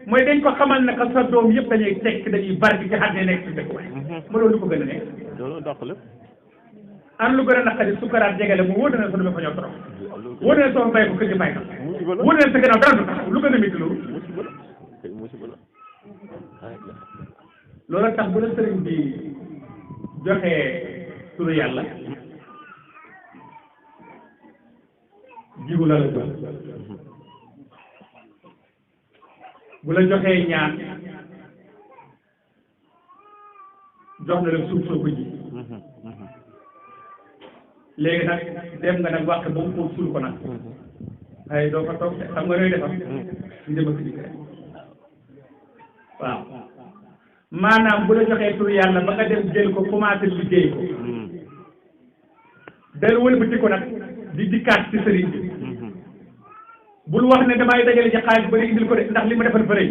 mooy dañ ko xamal ne que sa doom yëpp dañuy tekk dañuy barki ci xar ne nekk ci dëkk waay ma loolu lu ko gën a nekk loolu dàq lépp an lu gën a naqari sukaraat jege la mu wóor na sa dama fa ñoo trop wóor na soo bay ko kër gi may ka wóor na sa gannaaw dara du tax lu gën a métti loolu loolu tax bu la sëriñ bi joxee turu yàlla jiwu la la jox bu la joxee ñaan jox na la suuf soo ko ji léegi nag dem nga nag waxte ba mu ko suul ko nag waaye doo ko toog xam nga nooy defam ñu dem ak dikk rek waaw maanaam bu la joxee tur yàlla ba nga dem jël ko commencé liggéey ko del wëlbati ko nag di dikkaat ci sëriñ bi bul wax ne damay dajale ci xaalis bari indil ko de ndax li ma defal fa rëy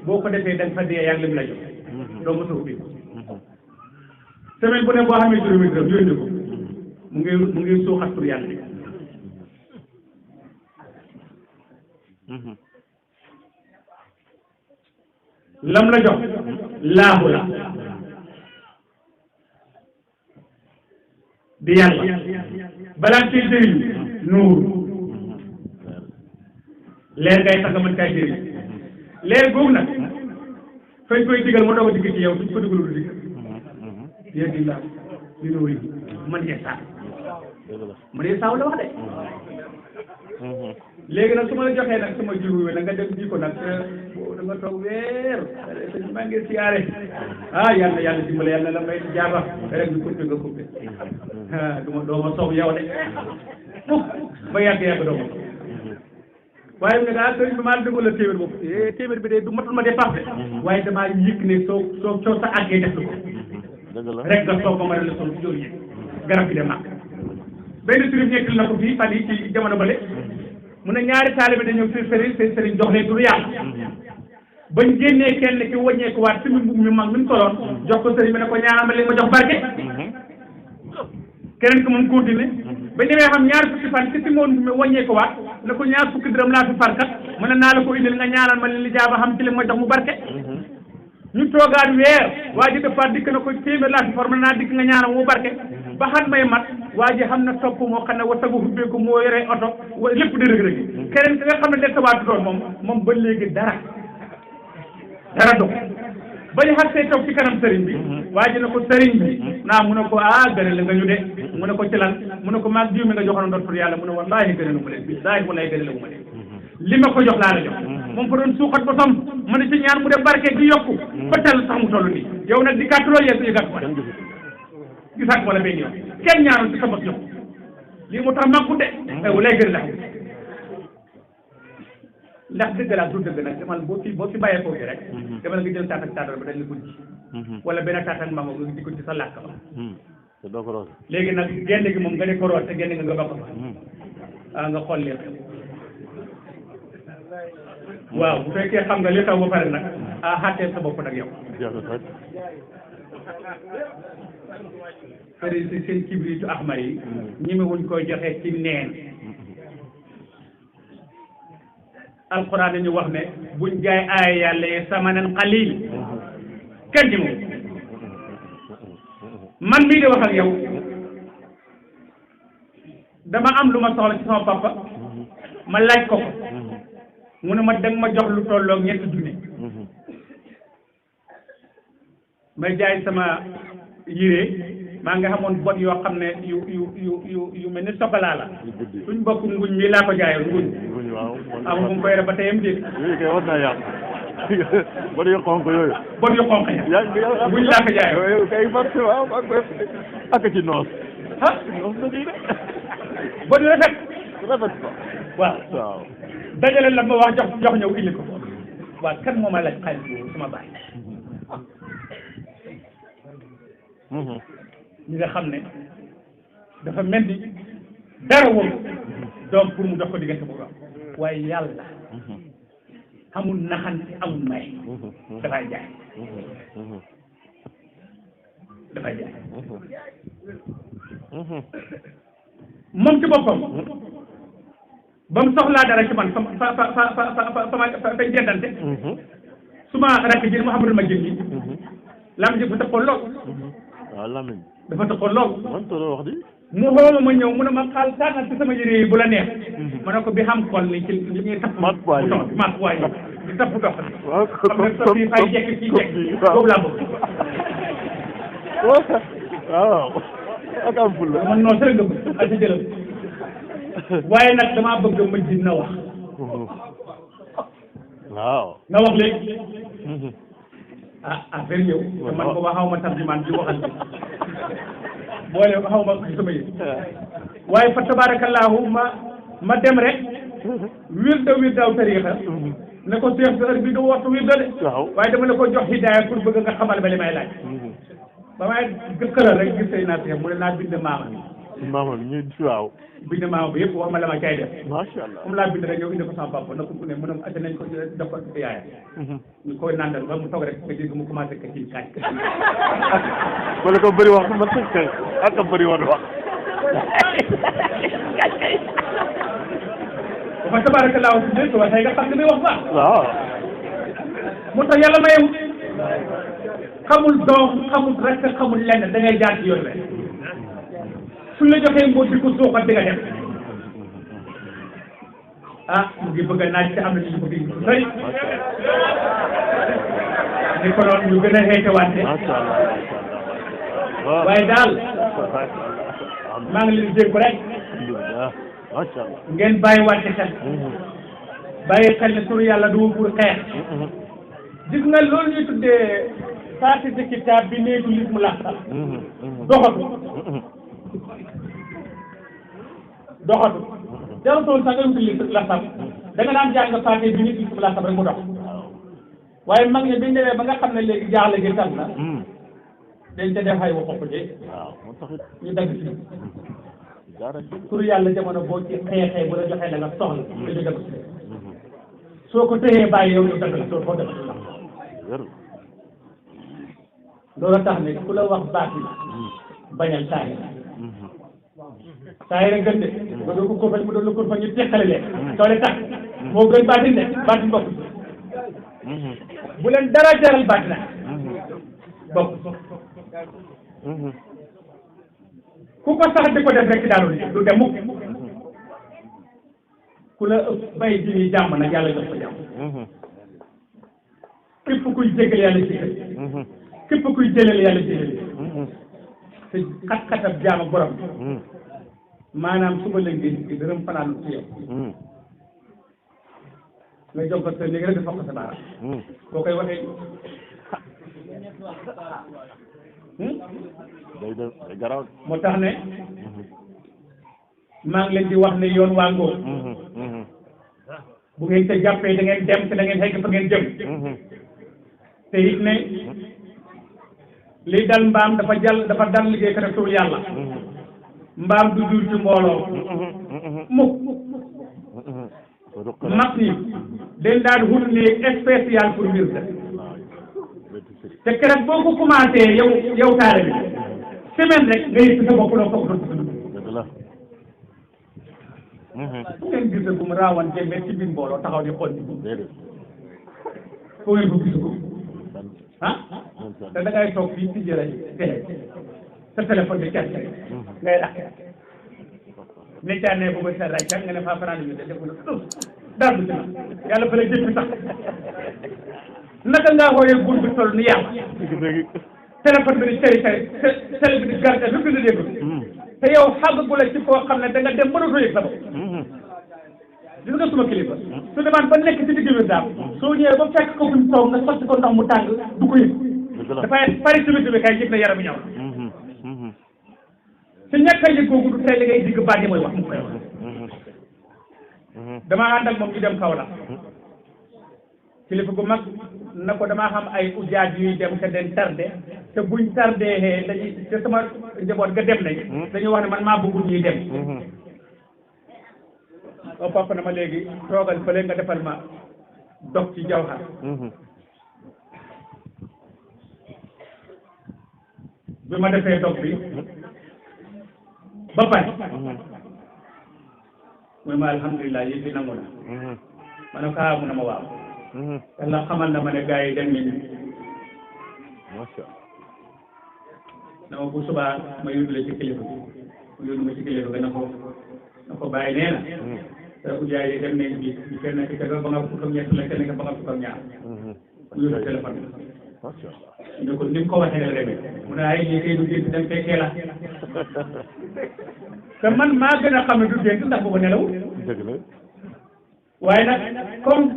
boo ko defee da nga fa dee yaa ngi lim la jox doo ma suuf bi semaine bu ne boo xamee juróomi dërëm yónni ko mu ngi suuxat tur yàlla bi lam la jox laahu la di yàlla balaa ciy jëriñ nuuru leer ngay tax nga mën kaay jëriñ leer googu nag fañ koy digal mu doog a digg ci yow duñ ko digalul du digg yéen di la di nuuri man yeesaan man yeesaan la wax de léegi nag su ma la joxee nag sama jiwu bi nag nga dem ji ko nag boobu da nga toog weer maa ngi siyaare yàlla dimbale yàlla la may jaaba rek ñu coupé nga coupé doo ma soob yow de fukk ba yàgg doo ko waaye nag ah sëriñ bi maa dëggal la téeméer boobu téeméer bi de du matul ma dépassé waaye damaa yëg ne soo sa àggee def lu ko rek nga soo ko mën a la sol jóor yi garab gi de màgg benn sëriñ nekkil na ko fii fan yi ci jamono bale mu ne ñaari taalibe dañoo seen sëriñ jox leen turu yàlla bañ génnee kenn ki wàññeeku waat suñu mbubb mi mag mi mu soloon jox ko sëriñ bi ne ko ñaanal ma li ma jox barke keneen ko moom continué ba demee xam ñaar fukki fan ci moon mi wàññeeku waat ne ko ñaar fukki dërëm laa fi farkat mu ne naa la ko indil nga ñaanal ma li jaaba xam ci li ma jox mu barke ñu toogaat weer waa ji defaat dikk na ko téeméer laa fi for mën naa dikk nga ñaanal mu barke ba xat may mat waa ji xam na topp moo xam ne wasagu hubbeeku moo yore oto lépp di rëg-rëg keneen ki nga xam ne desawaatu doon moom ba léegi dara dog ba ñu xasee toog ci kanam sëriñ bi waa ji ne ko sëriñ bi naa mu ne ko gëne la nga ñu de mu ne ko ci lan mu ne ko maag jiw mi nga joxoon ndox pour yàlla mu ne wallaahi gëne lu ma leen billaahi wallaahi gëne la mu ma leen li ma ko jox laa la jox moom fa doon suuxat ba som ma ne ci ñaan mu dem barke di yokku ba tel sax mu toll nii yow nag di kàttaloo yeesu yi gàtt ma gisaat wala benn yoon kenn ñaanul ci sa bopp jox lii mu tax màggu de wallaahi gëne la ndax dëgg laa du dëgg nag demal boo fi bàyyee koo gi rek demal nga jël taat ak taatal ba dañ la ko ji wala benn taat ak mango nga di ko ci sa làkk ba te doo ko root léegi nag genn gi moom nga ne ko root te genn nga bokk fa nga xool leen waaw bu fekkee xam nga li xew ba pare nag xàttee sa bopp nag yow sëriñ si seen kibritu ahmar yi ñime wuñ koy joxe ci neen alquran dañu wax ne buñ jaay aaya yàlla yi samanan qalil kenn ci moom man mii di wax ak yow dama am lu ma soxla ci sama papa ma laaj ko mu ne ma dem ma jox lu tolloog ñetti junni ma jaay sama yére maa nga xamoon bot yoo xam ne yu mel ni sokolaa la suñ bokk nguñ mii laa ko jaayoon nguñ am mu koy rek ba teyam déet kay war naa yàq bot yu xonk yooyu bot yu xonk ya nguñ laa ko jaayoon kay marché waaw ak ci noos noos na di de bot yu rafet ko waaw dajale la ma wax jox ñëw indi ko waaw kan moo ma laaj xaalis boobu sama baay ñi nga xam ne dafa mel ni dara woon donc pour mu dox ko diggante boobu waaye yàlla amul naxante amul may dafay jaay moom ci boppam ba mu soxlaa dara ci man fa jendante su ma rakk ji Mouhamadou ma jëm ni lam ji bu tëppoon lool waaw Lamine dafa tëppoon lool man tolo wax di mu xooma ma ñëw mu ne ma xaal sànnal ci sama yére yi bu la neex ma ne ko bi xam xol ni ci li ñuy tapp mat waay di tapp dox xam nga sa fii fay jekk fii jekk boobu laa bëgg waaw ak am ful la man noonu rek nga bëgg ak jëlal waaye nag damaa bëgg ma ji na wax waaw nga wax léegi affaire yow te man booba xaw ma tarjumaan bi waxal boole xaw ma sama yëg waaye fa tabarakallahu ma dem rek wir daw tariixa ne ko seex sa heure bi du waxtu wir da de waaye dama la ko jox hidaaya pour bëgg nga xamal ba li may laaj ba may gëkkëral rek gis say naa seex mu ne naa bind maama ñu waaw bind maama bi yëpp wax ma la ma cay def macha allah comme laa bind rek yow indi ko sama papa na ko ne mu ne ate nañ ko def ko yaaya ñu koy nandal ba mu toog rek nga dégg mu commencé ka ci kaaj wala ko bëri wax man sax kay ak ko bëri woon wax ba tabarakallahu si dé tey nga xam ne may wax baax waaw moo tax yàlla mayem xamul doom xamul rek xamul lenn da ngay jaar ci yoon rek su la joxee mbóot di ko suuxat di nga dem mu ngi bëgg a naaj te am na ñu bëgg ñu sori ni ko noonu ñu gën a xeete wante waaye daal maa ngi leen dégg rek ngeen bàyyi wante xel bàyyi xel ne turu yàlla du pour xeex gis nga loolu ñuy tuddee partie de kitaab bi néegu lis mu laxsal doxatu doxatu jarutoon sax nga wuti la sab da nga daan jàng Faatiha bi nit ñi la sab rek mu dox waaye mag ñi biñ demee ba nga xam ne léegi jaaxle gi tas na dañ ca def ay waxu ko ci waaw moo taxit ñu dagg ci dara pour yàlla jamono boo ci xeexee bu la joxee la nga soxla nga jóge ko ci soo ko téyee bàyyi yow ñu dagg la soo ko def wér loolu tax ne ku la wax baat bi bañal saay saay rek gën de nga doon ko fa mu doon la ko fa ñu teqale leen doole tax moo gën baatin de baatin bokk bu leen dara jaral baat na bokk ku ko sax di ko def rek daal du dem mukk ku la ëpp bay ji ni jàmm nag yàlla jox ko jàmm képp kuy jégal yàlla jégal képp kuy jëleel yàlla jëleel te xat-xatab jaam ak borom maanaam suba la ngeen dërëm fanaan ci yow nga jox ko sa néeg rek dafa ko sa baaraam boo koy waxee day garaaw moo tax ne maa ngi leen di wax ne yoon waa ngóor bu ngeen ca jàppee da ngeen dem te da ngeen xegg fa ngeen jëm te it ne lii dal mbaam dafa dal liggéey kat tuul yàlla mbaam du jur ci mbooloo mukk mag ñi dañ daan wut néeg spécial pour mbir te keroog boo ko commencé yow taale bi semaine rek nga yëg sa bopp loo foog doon la fu ngeen gis bu mu raawan jëmee ci biir mbooloo taxaw di xool foo ngeen ko gis ko ah te da ngay toog fii ci jëre télé sa téléphone bi kenn ngay lakk ne caane bu ba sa rayca nga ne faa fanaan ñu de def na tus daal du ci na yàlla fa la jëppi sax naka ngaa xooyee buur bi toll ni yàlla téléphone bi di cari télé bi di garde lu gën a dégg te yow xàggu la ci koo xam ne da nga dem mënatoo yëg sa bopp gis nga suma kilifa su demaan ba nekk ci digg bi daal soo ñëwee ba fekk ko buñ toog nga sotti ko ndox mu tàng du ko yëg dafay pari sumiti bi kay yëg na yaram ñëw te ñàkk a yëg googu du tey li ngay digg baat yi mooy wax mu koy wax damaa ànd ak moom ñu dem Kaolack kilifa gu mag na ko damaa xam ay ujaaj yuy dem te den tardé te buñ tardé dañuy te sama njaboot ga dem nañ dañuy wax ne man maa bëggul ñuy dem o papa na ma léegi toogal fële nga defal ma dog ci jawhar bi ma defee dog bi ba pare mooy ma alhamdulilah yëpp di nangu na ma ne ko mu na ma waaw yàlla xamal na ma ne gars yi dem nañu na ma bu subaa ma yóbbu la ci kilifa mu yóbbu ma ci kilifa ga na ko bàyyi nee na te ujaay yi dem nañ bi kenn ki ba nga fukk ak ñett la kenn ki ba nga fukk ak ñaar mu yóbbu téléphone bi ne ko ni mu ko waxee la demee mu ne ay lii kay du gént dem fekkee la te man maa gën a xam ne du gént ndax booba nelaw waaye nag comme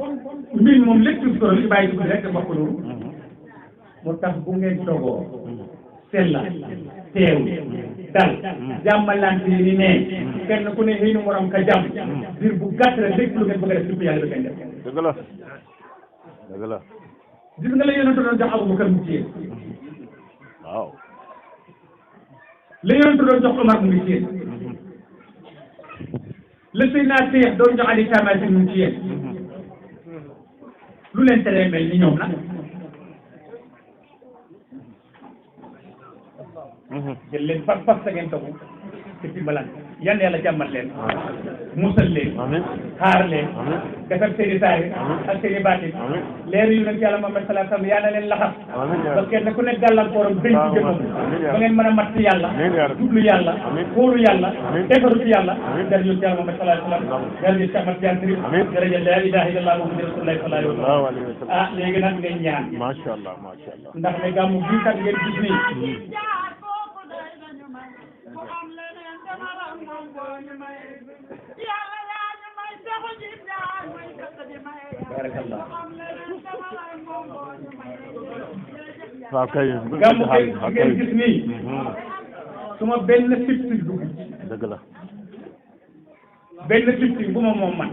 mbir moom lépp ci solo li bàyyi dugg rek te wax ko loolu moo tax bu ngeen togoo sella teew dal jàmmalante yi ni nee kenn ku ne xëy na morom ka jàmm biir bu gàtt rek lépp lu ngeen bëgg a def yàlla ba kenn def dëgg la dëgg la gis nga la yonent doon jox Abubakar mu téye waaw la yonent doon jox Omar mu ngi téye la Seydina Seex doon jox Ali Tamasin mu ngi téye lu leen teree mel ni ñoom nag jël leen fas fas sa ngeen toog te dimbalaan yan yàlla jàmmal leen musal leen xaar leen defar seeni saari ak seeni baatin leer yu nag yàlla Muhammad sallallahu alayhi wa sallam yaa na leen laxas ba kenn ku nekk gàllankooram dëñ ci jëmmam ba ngeen mën a mat ci yàlla jublu yàlla wóoru yàlla defaru ci yàlla jërëjëf yàlla Muhammad sallallahu alayhi wa sallam jërëjëf Cheikh Ahmad Tidiane Chérif jërëjëf la ilaha illallah Muhammad rasulullah sallallahu alayhi wa sallam ah léegi nag ngeen ñaan macha allah macha allah ndax ne gàmmu bii kat ngeen gis nii barakallah waaw kay gàmmu kay ngeen gis nii su ma benn sip dugg dëgg la benn fifty bu ma moom man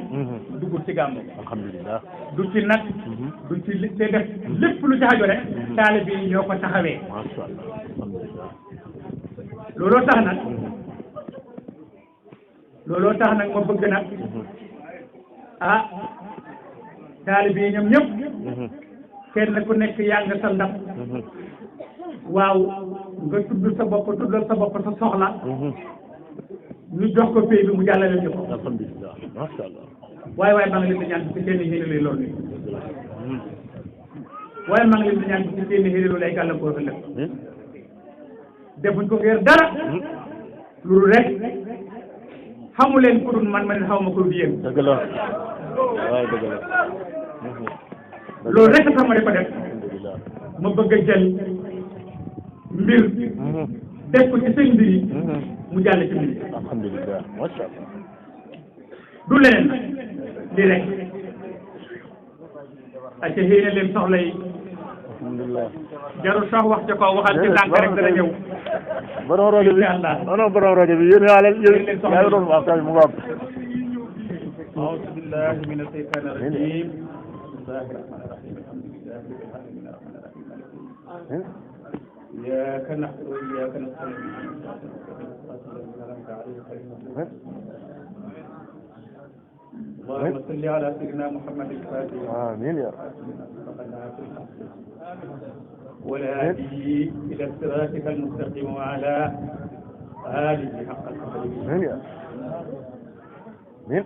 dugul ci gàmmu alhamdulilah du ci nag du ci li te def lépp lu ci xajo rek taalibe yi ñoo ko taxawee masha Allah alhamdulilah looloo tax nag ma bëgg nag ah taalibe yi ñoom ñëpp kenn ku nekk yaa nga sa ndam waaw nga tudd sa bopp tuddal sa bopp sa soxla ñu jox ko pay bi mu jàllale ñu ko alhamdulilah masha Allah waaye maa ngi leen di ñaan ci kenn xéene lay loolu waaye maa ngi leen di ñaan ci kenn xéene loolu ay gàllankoor ëllëg defuñ ko ngir dara loolu rek xamu leen ku dul man ma ne xaw ma ko du yéen dëgg la waaw dëgg la loolu rek sax ma di ko def alhamdulilah ma bëgg a jël mbir def ko ci seen mbir yi mu jàll ci mbir alhamdulilah masha Allah du leneen lii rek ak ca xëy na leen soxla yi alhamdulilah jarul sax wax ca kaw waxal ci tànk rek dana ñëw borom rajo bi non borom rajo bi yéen yaa leen yaa doon wax tamit mu ngoog أعوذ بالله من الشيطان الرجيم بسم الله الرحمن الرحيم الحمد لله رب العالمين الرحمن الرحيم إياك نعبد وإياك نستعين اللهم صل على سيدنا محمد الفاتح آمين يا رب والهادي إلى صراطك المستقيم وعلى آله حق القدر آمين يا آمين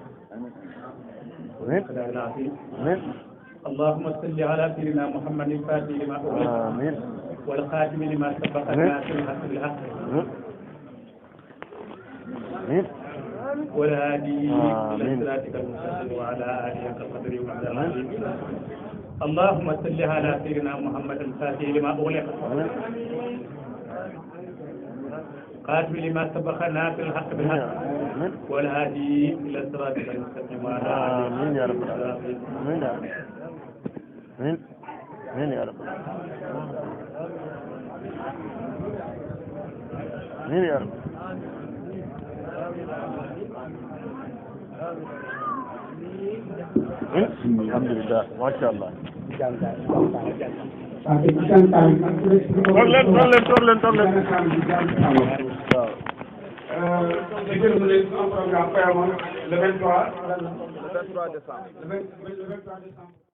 آمين اللهم صل على سيدنا محمد الفاتح لما أغلق آمين والخاتم لما سبق الناس الحق بالحق آمين والهادي إلى صراطك المستقيم وعلى آله حق قدره وعلى آله اللهم صل على سيدنا محمد الفاتح لما أغلق خاتم لما سبق الناس الحق بالحق والهادي إلى صراطك المستقيم وعلى آله آمين يا رب العالمين آمين يا رب آمين آمين يا رب آمين يا رب الحمد لله ما شاء الله le 23 décembre.